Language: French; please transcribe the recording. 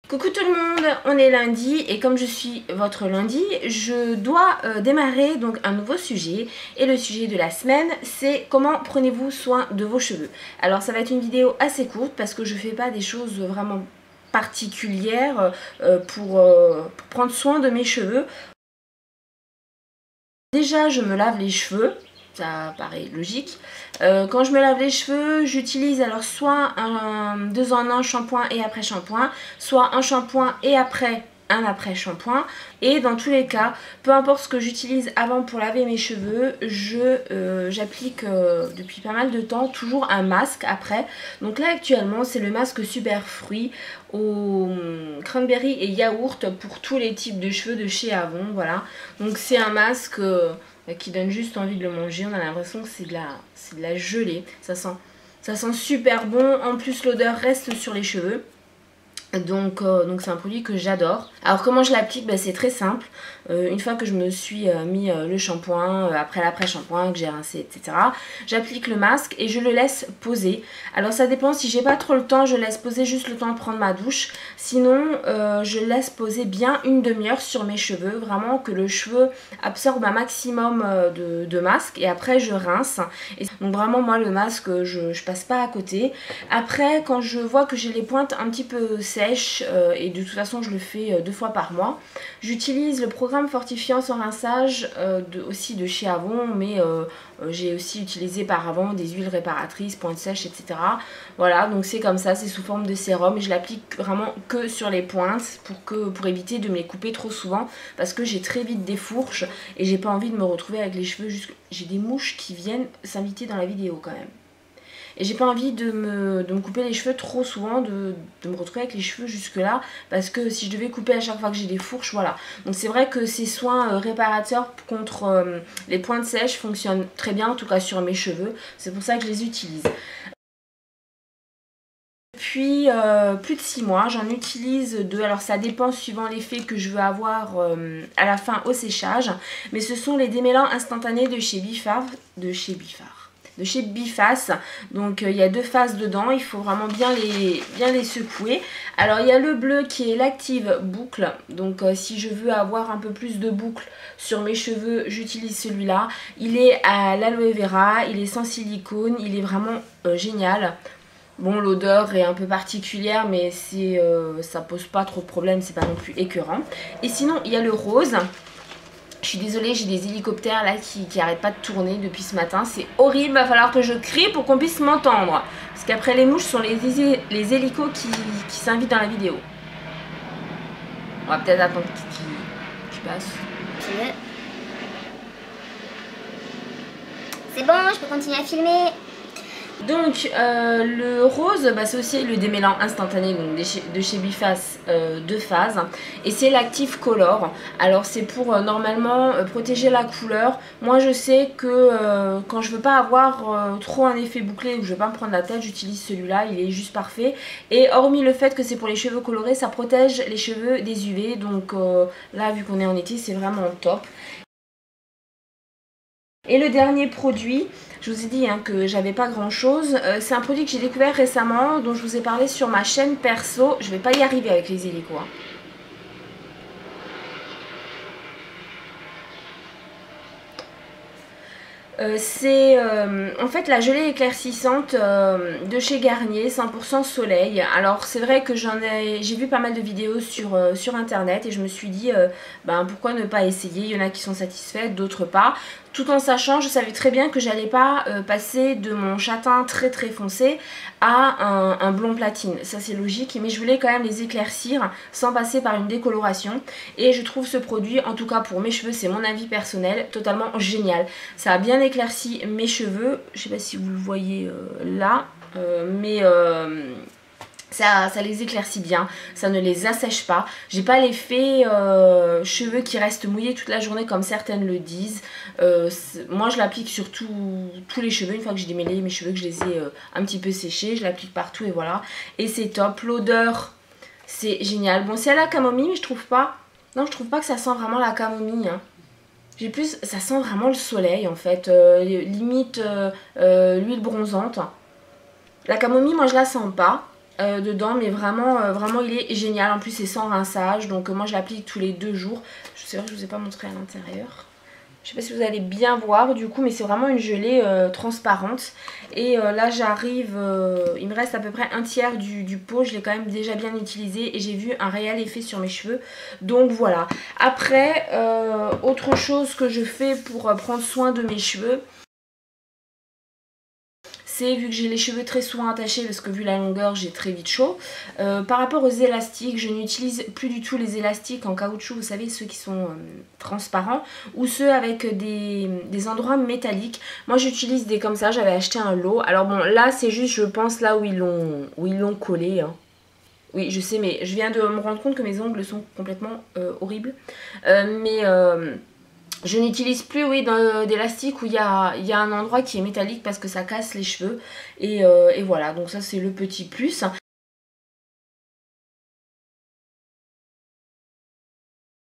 Coucou tout le monde, on est lundi et comme je suis votre lundi, je dois démarrer donc un nouveau sujet. Et le sujet de la semaine, c'est comment prenez-vous soin de vos cheveux. Alors ça va être une vidéo assez courte parce que je fais pas des choses vraiment particulières pour prendre soin de mes cheveux. Déjà, je me lave les cheveux. Ça paraît logique. Quand je me lave les cheveux, j'utilise alors soit un 2 en 1 shampoing et après shampoing, soit un shampoing et après un après shampoing. Et dans tous les cas, peu importe ce que j'utilise avant pour laver mes cheveux, j'applique depuis pas mal de temps toujours un masque après. Donc là actuellement c'est le masque super fruit au cranberry et yaourt pour tous les types de cheveux de chez Avon. Voilà, donc c'est un masque qui donne juste envie de le manger. On a l'impression que c'est de la gelée. Ça sent super bon. En plus l'odeur reste sur les cheveux. Donc c'est un produit que j'adore. Alors comment je l'applique? C'est très simple. Une fois que je me suis mis le shampoing, après l'après-shampoing, que j'ai rincé, etc. J'applique le masque et je le laisse poser. Alors ça dépend, si j'ai pas trop le temps, je laisse poser juste le temps de prendre ma douche. Sinon, je laisse poser bien une demi-heure sur mes cheveux. Vraiment que le cheveu absorbe un maximum de masque. Et après, je rince. Et donc vraiment, moi, le masque, je passe pas à côté. Après, quand je vois que j'ai les pointes un petit peu sèches, et de toute façon, je le fais 2 fois par mois, j'utilise le programme fortifiant sans rinçage aussi de chez Avon, mais j'ai aussi utilisé par avant des huiles réparatrices, pointes sèches, etc. Voilà, donc c'est comme ça, c'est sous forme de sérum et je l'applique vraiment que sur les pointes pour éviter de me les couper trop souvent parce que j'ai très vite des fourches et j'ai pas envie de me retrouver avec les cheveux jusque... J'ai des mouches qui viennent s'inviter dans la vidéo quand même. Et j'ai pas envie de me couper les cheveux trop souvent, de me retrouver avec les cheveux jusque là. Parce que si je devais couper à chaque fois que j'ai des fourches, voilà. Donc c'est vrai que ces soins réparateurs contre les pointes sèches fonctionnent très bien, en tout cas sur mes cheveux. C'est pour ça que je les utilise. Depuis plus de 6 mois, j'en utilise 2. Alors ça dépend suivant l'effet que je veux avoir à la fin au séchage. Mais ce sont les démêlants instantanés de chez Biface. Donc il y a 2 phases dedans, il faut vraiment bien les secouer. Alors il y a le bleu qui est l'active boucle, donc si je veux avoir un peu plus de boucle sur mes cheveux, j'utilise celui-là. Il est à l'aloe vera, il est sans silicone, il est vraiment génial. Bon, l'odeur est un peu particulière, mais ça pose pas trop de problème, c'est pas non plus écœurant. Et sinon il y a le rose. Je suis désolée, j'ai des hélicoptères là qui arrêtent pas de tourner depuis ce matin. C'est horrible, va falloir que je crie pour qu'on puisse m'entendre. Parce qu'après les mouches, ce sont les hélicos qui s'invitent dans la vidéo. On va peut-être attendre qu'ils passent. C'est bon, je peux continuer à filmer. Donc le rose, c'est aussi le démêlant instantané donc de chez Biface, 2 phases. Et c'est l'active color. Alors c'est pour normalement protéger la couleur. Moi je sais que quand je veux pas avoir trop un effet bouclé ou que je veux pas me prendre la tête, j'utilise celui-là, il est juste parfait. Et hormis le fait que c'est pour les cheveux colorés, ça protège les cheveux des UV. Donc là vu qu'on est en été, c'est vraiment top. Et le dernier produit, je vous ai dit que j'avais pas grand chose, c'est un produit que j'ai découvert récemment, dont je vous ai parlé sur ma chaîne perso. Je vais pas y arriver avec les hélicos. C'est en fait la gelée éclaircissante de chez Garnier, 100% soleil. Alors c'est vrai que j'ai vu pas mal de vidéos sur internet et je me suis dit pourquoi ne pas essayer. Il y en a qui sont satisfaits, d'autres pas. Tout en sachant, je savais très bien que j'allais pas passer de mon châtain très très foncé à un blond platine. Ça c'est logique, mais je voulais quand même les éclaircir sans passer par une décoloration. Et je trouve ce produit, en tout cas pour mes cheveux, c'est mon avis personnel, totalement génial. Ça a bien éclairci mes cheveux. Je sais pas si vous le voyez là, mais... Ça les éclaircit bien, ça ne les assèche pas. J'ai pas l'effet cheveux qui restent mouillés toute la journée comme certaines le disent. Moi je l'applique sur tous les cheveux. Une fois que j'ai démêlé mes cheveux, que je les ai un petit peu séchés, je l'applique partout et voilà. Et c'est top, l'odeur c'est génial. Bon, c'est à la camomille mais je trouve pas... Non, je trouve pas que ça sent vraiment la camomille. J'ai plus... Ça sent vraiment le soleil en fait, limite l'huile bronzante. La camomille moi je la sens pas. dedans, mais vraiment, vraiment il est génial. En plus c'est sans rinçage, donc moi je l'applique tous les 2 jours. C'est vrai que je vous ai pas montré à l'intérieur. Je sais pas si vous allez bien voir du coup, mais c'est vraiment une gelée transparente. Et là j'arrive, il me reste à peu près un tiers du pot. Je l'ai quand même déjà bien utilisé et j'ai vu un réel effet sur mes cheveux. Donc voilà. Après, autre chose que je fais pour prendre soin de mes cheveux, c'est, vu que j'ai les cheveux très souvent attachés, parce que vu la longueur j'ai très vite chaud, par rapport aux élastiques, je n'utilise plus du tout les élastiques en caoutchouc, vous savez, ceux qui sont transparents, ou ceux avec des endroits métalliques. Moi j'utilise des comme ça, j'avais acheté un lot. Alors bon, là c'est juste, je pense, là où ils l'ont collé, hein. Oui, je sais, mais je viens de me rendre compte que mes ongles sont complètement horribles. Je n'utilise plus, oui, d'élastique où il y a un endroit qui est métallique parce que ça casse les cheveux. Et voilà, donc ça c'est le petit plus.